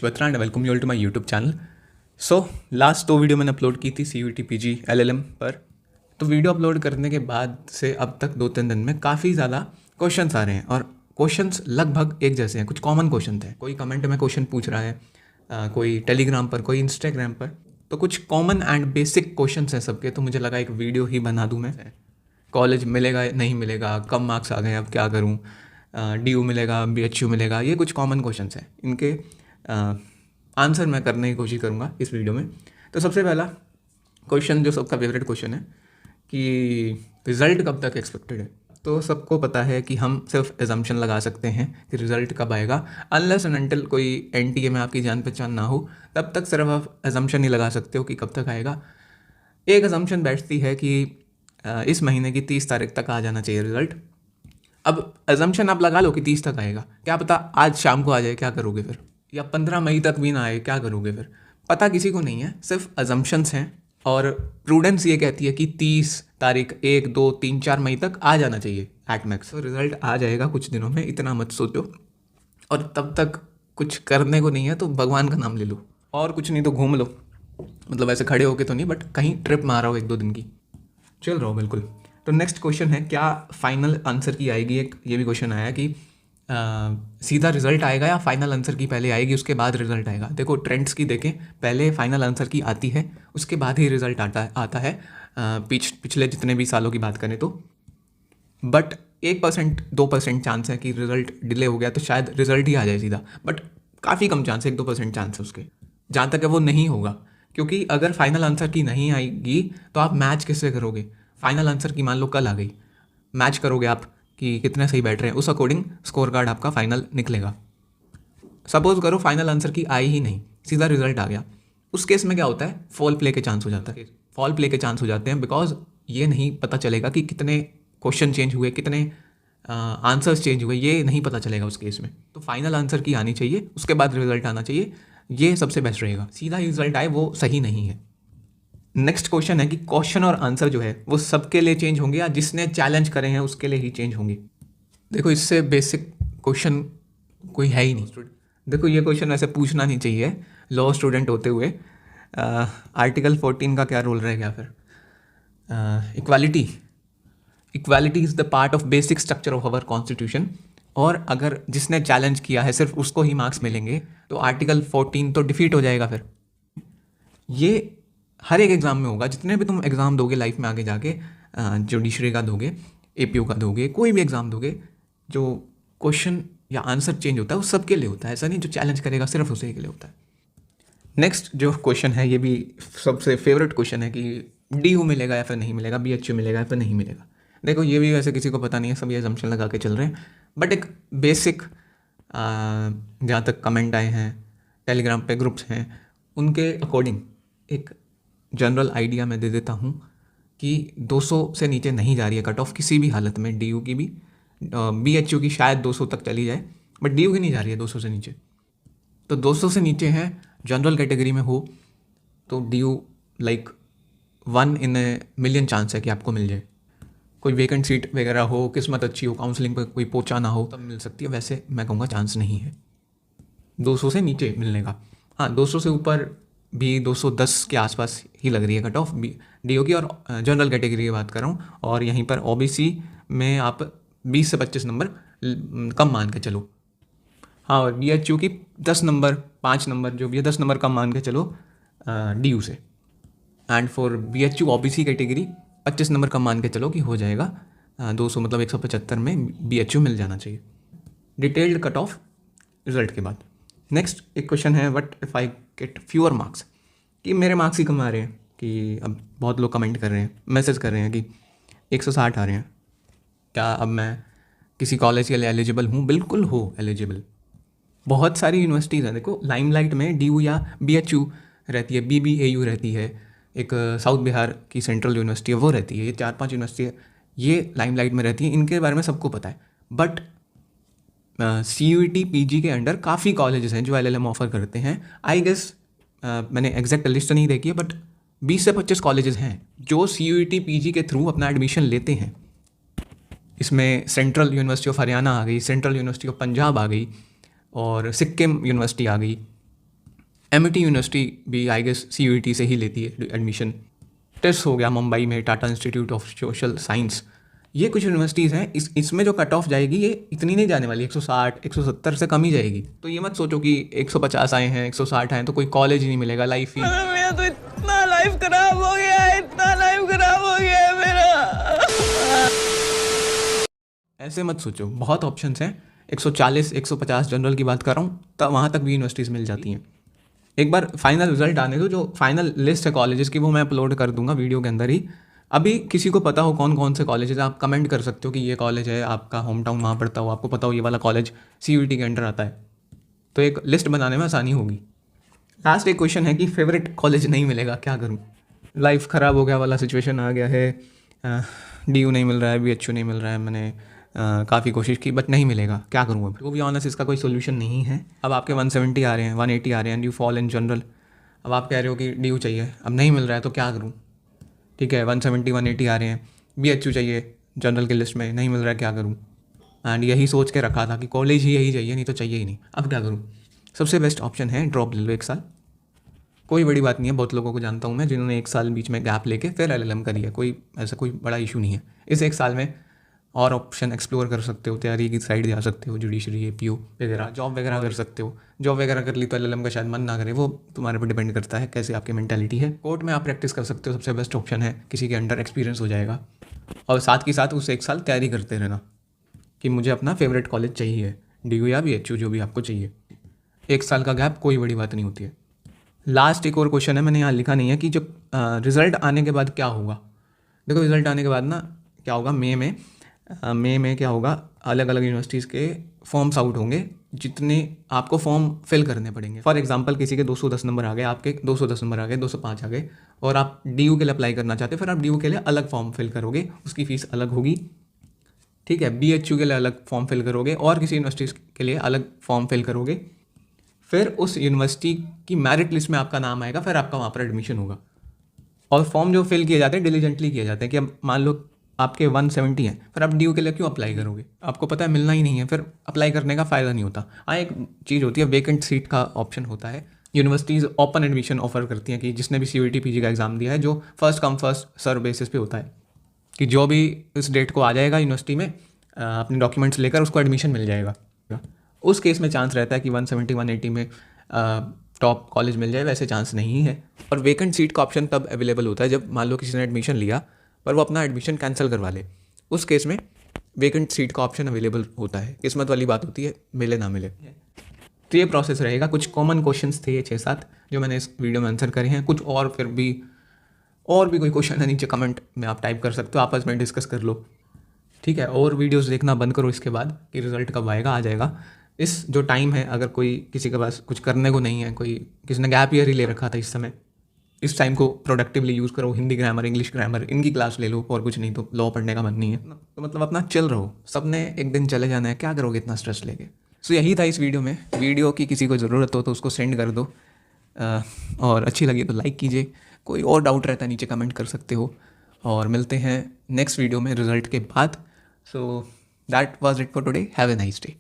Batra and welcome you all to my YouTube channel. So last 2 video मैंने upload की थी CUET PG LLM पर। तो वीडियो अपलोड करने के बाद से अब तक 2-3 दिन में काफ़ी ज़्यादा क्वेश्चंस आ रहे हैं और क्वेश्चंस लगभग एक जैसे हैं। कुछ कॉमन क्वेश्चन थे, कोई कमेंट में क्वेश्चन पूछ रहा है, कोई टेलीग्राम पर, कोई इंस्टाग्राम पर। तो कुछ कॉमन एंड बेसिक क्वेश्चन हैं सबके, तो मुझे लगा एक वीडियो ही बना दूँ मैं। कॉलेज मिलेगा नहीं मिलेगा, कम मार्क्स आ गए अब क्या करूँ, DU मिलेगा BHU मिलेगा, ये कुछ कॉमन क्वेश्चन हैं। इनके आंसर मैं करने की कोशिश करूँगा इस वीडियो में। तो सबसे पहला क्वेश्चन जो सबका फेवरेट क्वेश्चन है कि रिज़ल्ट कब तक एक्सपेक्टेड है। तो सबको पता है कि हम सिर्फ एजम्पशन लगा सकते हैं कि रिज़ल्ट कब आएगा। अनलेस एंड अनटिल कोई NTA में आपकी जान पहचान ना हो, तब तक सिर्फ आप एजम्पशन ही लगा सकते हो कि कब तक आएगा। एक एजम्पशन बैठती है कि इस महीने की 30 तारीख तक आ जाना चाहिए रिज़ल्ट। अब एजम्पशन आप लगा लो कि 30 तक आएगा, क्या पता आज शाम को आ जाए, क्या करोगे फिर? या 15 मई तक भी ना आए, क्या करोगे फिर? पता किसी को नहीं है, सिर्फ अजम्पशंस हैं। और प्रूडेंस ये कहती है कि 30 तारीख 1, 2, 3, 4 मई तक आ जाना चाहिए एट मैक्स। तो रिज़ल्ट आ जाएगा कुछ दिनों में, इतना मत सोचो। और तब तक कुछ करने को नहीं है तो भगवान का नाम ले लो, और कुछ नहीं तो घूम लो। मतलब ऐसे खड़े होके तो नहीं, बट कहीं ट्रिप मारा हो 1-2 दिन की, चल रहा हो बिल्कुल। तो नेक्स्ट क्वेश्चन है, क्या फाइनल आंसर की आएगी? एक ये भी क्वेश्चन आया कि सीधा रिजल्ट आएगा या फाइनल आंसर की पहले आएगी उसके बाद रिजल्ट आएगा। देखो ट्रेंड्स की देखें, पहले फाइनल आंसर की आती है, उसके बाद ही रिजल्ट आता है। पिछले जितने भी सालों की बात करें तो। बट 1% 2% चांस है कि रिजल्ट डिले हो गया तो शायद रिजल्ट ही आ जाए सीधा, बट काफ़ी कम चांस है, 1-2% चांस है उसके। जहाँ तक है वो नहीं होगा, क्योंकि अगर फाइनल आंसर की नहीं आएगी तो आप मैच किससे करोगे? फाइनल आंसर की मान लो कल आ गई, मैच करोगे आप कि कितने सही बैठ रहे हैं, उस अकॉर्डिंग स्कोर कार्ड आपका फाइनल निकलेगा। सपोज करो फाइनल आंसर की आई ही नहीं, सीधा रिजल्ट आ गया, उस केस में क्या होता है? फॉल प्ले के चांस हो जाता है। फॉल प्ले के चांस हो जाते हैं बिकॉज ये नहीं पता चलेगा कि कितने क्वेश्चन चेंज हुए, कितने आंसर्स चेंज हुए, ये नहीं पता चलेगा उस केस में। तो फाइनल आंसर की आनी चाहिए, उसके बाद रिजल्ट आना चाहिए, ये सबसे बेस्ट रहेगा। सीधा ही रिजल्ट आए वो सही नहीं है। नेक्स्ट क्वेश्चन है कि क्वेश्चन और आंसर जो है वो सबके लिए चेंज होंगे या जिसने चैलेंज करे हैं उसके लिए ही चेंज होंगे? देखो इससे बेसिक क्वेश्चन कोई है ही नहीं। देखो ये क्वेश्चन ऐसे पूछना नहीं चाहिए लॉ स्टूडेंट होते हुए। आर्टिकल 14 का क्या रोल रहेगा फिर? Equality is the part of basic structure of our constitution. और अगर जिसने चैलेंज किया है सिर्फ उसको ही मार्क्स मिलेंगे, तो आर्टिकल 14 तो डिफीट हो जाएगा फिर। ये हर एक एग्ज़ाम में होगा, जितने भी तुम एग्ज़ाम दोगे लाइफ में आगे जाके, जुडिशरी का दोगे, APO का दोगे, कोई भी एग्ज़ाम दोगे, जो क्वेश्चन या आंसर चेंज होता है वो सबके लिए होता है। ऐसा नहीं जो चैलेंज करेगा सिर्फ उसी के लिए होता है। नेक्स्ट जो क्वेश्चन है, ये भी सबसे फेवरेट क्वेश्चन है कि DU मिलेगा या फिर नहीं मिलेगा, BHU मिलेगा या फिर नहीं मिलेगा। देखो ये भी वैसे किसी को पता नहीं है, सब ये असम्पशन लगा के चल रहे हैं। बट एक बेसिक जहाँ तक कमेंट आए हैं, टेलीग्राम पे ग्रुप्स हैं, उनके अकॉर्डिंग एक जनरल आइडिया मैं दे देता हूँ कि 200 से नीचे नहीं जा रही है कट ऑफ किसी भी हालत में। DU की भी, BHU की शायद 200 तक चली जाए, बट DU की नहीं जा रही है 200 से नीचे। तो 200 से नीचे है, जनरल कैटेगरी में हो तो DU like 1 in a million chance है कि आपको मिल जाए। कोई वेकेंट सीट वगैरह हो, किस्मत अच्छी हो, काउंसलिंग पर कोई पोचा ना हो, तब मिल सकती है। वैसे मैं कहूँगा चांस नहीं है 200 से नीचे मिलने का। हाँ 200 से ऊपर भी 210 के आसपास ही लग रही है कट ऑफ DU की। और जनरल कैटेगरी की बात कर रहा हूँ, और यहीं पर OBC में आप 20 से 25 नंबर कम मान के चलो। हाँ, और BHU की 10 नंबर 5 नंबर जो भी है 10 नंबर कम मान के चलो DU से। And for BHU OBC category 25 number कम मान के चलो कि हो जाएगा 200, मतलब 175 में BHU मिल जाना चाहिए। डिटेल्ड कट ऑफ रिजल्ट के बाद। नेक्स्ट एक क्वेश्चन है, what if I get fewer marks, कि मेरे मार्क्स ही कम आ रहे हैं। कि अब बहुत लोग कमेंट कर रहे हैं, मैसेज कर रहे हैं कि 160 आ रहे हैं, क्या अब मैं किसी कॉलेज के लिए एलिजिबल हूँ? बिल्कुल हो एलिजिबल। बहुत सारी यूनिवर्सिटीज़ हैं, देखो लाइमलाइट में DU या BHU रहती है, BBAU रहती है, एक साउथ बिहार की सेंट्रल यूनिवर्सिटी है वो रहती है, ये 4-5 यूनिवर्सिटी है, ये लाइमलाइट में रहती है, इनके बारे में सबको पता है। बट CUET PG के अंडर काफ़ी कॉलेजेस हैं जो LLM ऑफ़र करते हैं। आई गेस मैंने एग्जैक्ट लिस्ट नहीं देखी है, बट 20 से 25 कॉलेजेस हैं जो CUET PG के थ्रू अपना एडमिशन लेते हैं। इसमें सेंट्रल यूनिवर्सिटी ऑफ हरियाणा आ गई, सेंट्रल यूनिवर्सिटी ऑफ पंजाब आ गई, और सिक्किम यूनिवर्सिटी आ गई, एमिटी यूनिवर्सिटी भी आई गेस CUET से ही लेती है एडमिशन। टेस्ट हो गया मुंबई में Tata institute of social science. ये कुछ यूनिवर्सिटीज़ हैं, इसमें जो कट ऑफ जाएगी ये इतनी नहीं जाने वाली, 160 170 से कम ही जाएगी। तो ये मत सोचो कि 150 आए हैं 160 आए हैं तो कोई कॉलेज ही नहीं मिलेगा, लाइफ ही। मेरा तो इतना लाइफ खराब हो गया है, इतना लाइफ खराब हो गया है मेरा। ऐसे मत सोचो, बहुत ऑप्शंस हैं। 140 150 जनरल की बात कर रहा हूँ, तब वहाँ तक भी यूनिवर्सिटीज़ मिल जाती हैं। एक बार फाइनल रिजल्ट आने दो, जो फाइनल लिस्ट है कॉलेजेस की वो मैं अपलोड कर दूंगा वीडियो के अंदर ही। अभी किसी को पता हो कौन कौन से कॉलेजेस, आप कमेंट कर सकते हो कि ये कॉलेज है, आपका होम टाउन वहाँ पड़ता हो, आपको पता हो ये वाला कॉलेज CUET के अंडर आता है, तो एक लिस्ट बनाने में आसानी होगी। लास्ट एक क्वेश्चन है कि फेवरेट कॉलेज नहीं मिलेगा, क्या करूँ? लाइफ ख़राब हो गया वाला सिचुएशन आ गया है, DU नहीं मिल रहा है, BHU नहीं मिल रहा है, मैंने काफ़ी कोशिश की बट नहीं मिलेगा, क्या करूँ अब? तो भी ऑनेस्ट इसका कोई सोल्यूशन नहीं है। अब आपके 170 आ रहे हैं, 180 आ रहे हैं and you fall in general. अब आप कह रहे हो कि DU चाहिए, अब नहीं मिल रहा है तो क्या करूँ? ठीक है, 170 180 आ रहे हैं, BHU चाहिए जनरल की लिस्ट में, नहीं मिल रहा है, क्या करूँ? एंड यही सोच के रखा था कि कॉलेज ही यही चाहिए, नहीं तो चाहिए ही नहीं, अब क्या करूँ? सबसे बेस्ट ऑप्शन है ड्रॉप ले लो 1 साल। कोई बड़ी बात नहीं है, बहुत लोगों को जानता हूँ मैं जिन्होंने 1 साल बीच में गैप लेके फिर LLM करी है, कोई ऐसा कोई बड़ा इशू नहीं है। इस 1 साल में और ऑप्शन एक्सप्लोर कर सकते हो, तैयारी की साइड जा सकते हो, जुडिशरी APO वगैरह, जॉब वगैरह कर सकते हो। जॉब वगैरह कर ली तो LLM का शायद मन ना करे, वो तुम्हारे पर डिपेंड करता है कैसे आपकी मेंटालिटी है। कोर्ट में आप प्रैक्टिस कर सकते हो, सबसे बेस्ट ऑप्शन है, किसी के अंडर एक्सपीरियंस हो जाएगा। और साथ ही साथ उस 1 साल तैयारी करते रहना कि मुझे अपना फेवरेट कॉलेज चाहिए, DU या BHU जो भी आपको चाहिए। 1 साल का गैप कोई बड़ी बात नहीं होती है। लास्ट एक और क्वेश्चन है, मैंने यहाँ लिखा नहीं है कि जब रिज़ल्ट आने के बाद क्या होगा। देखो रिज़ल्ट आने के बाद ना क्या होगा, मई में क्या होगा, अलग अलग यूनिवर्सिटीज़ के फॉर्म्स आउट होंगे, जितने आपको फॉर्म फिल करने पड़ेंगे। फॉर एग्जांपल किसी के 210 नंबर आ गए, आपके 210 नंबर आ गए, 205 आ गए, और आप DU के लिए अप्लाई करना चाहते हो, फिर आप DU के लिए अलग फॉर्म फिल करोगे, उसकी फ़ीस अलग होगी। ठीक है, BHU के लिए अलग फॉर्म फिल करोगे और किसी यूनिवर्सिटी के लिए अलग फॉर्म फिल करोगे, फिर उस यूनिवर्सिटी की मेरिट लिस्ट में आपका नाम आएगा, फिर आपका वहाँ पर एडमिशन होगा। और फॉर्म जो फिल किए जाते हैं डिलीजेंटली किए जाते हैं कि अब मान लो आपके 170 हैं, फिर आप DU के लिए क्यों अप्लाई करोगे? आपको पता है मिलना ही नहीं है, फिर अप्लाई करने का फ़ायदा नहीं होता। हाँ, एक चीज़ होती है, वेकेंट सीट का ऑप्शन होता है। यूनिवर्सिटीज़ ओपन एडमिशन ऑफर करती हैं कि जिसने भी CUET PG का एग्ज़ाम दिया है, जो first come first serve basis पे होता है कि जो भी इस डेट को आ जाएगा यूनिवर्सिटी में अपने डॉक्यूमेंट्स लेकर, उसको एडमिशन मिल जाएगा। उस केस में चांस रहता है कि 170 180 में टॉप कॉलेज मिल जाए, वैसे चांस नहीं है। और वेकेंट सीट का ऑप्शन तब अवेलेबल होता है जब मान लो किसी ने एडमिशन लिया पर वो अपना एडमिशन कैंसिल करवा ले, उस केस में वेकेंट सीट का ऑप्शन अवेलेबल होता है। किस्मत वाली बात होती है, मिले ना मिले। तो ये प्रोसेस रहेगा। कुछ कॉमन क्वेश्चंस थे ये 6-7 जो मैंने इस वीडियो में आंसर करे हैं। कुछ और फिर भी कोई क्वेश्चन है नीचे कमेंट में आप टाइप कर सकते हो, आपस में डिस्कस कर लो। ठीक है, और वीडियोस देखना बंद करो इसके बाद कि रिज़ल्ट कब आएगा, आ जाएगा। इस जो टाइम है, अगर कोई किसी के पास कुछ करने को नहीं है, किसी ने गैप ईयर ही ले रखा था इस समय, इस टाइम को प्रोडक्टिवली यूज़ करो। हिंदी ग्रामर, इंग्लिश ग्रामर, इनकी क्लास ले लो, और कुछ नहीं तो लॉ पढ़ने का मन नहीं है तो मतलब अपना चिल रहो। सब ने एक दिन चले जाना है, क्या करोगे इतना स्ट्रेस लेके। सो यही था इस वीडियो में। वीडियो की किसी को ज़रूरत हो तो उसको सेंड कर दो, और अच्छी लगी तो लाइक कीजिए। कोई और डाउट रहता है नीचे कमेंट कर सकते हो, और मिलते हैं नेक्स्ट वीडियो में रिज़ल्ट के बाद। So that was it for today. Have a nice day.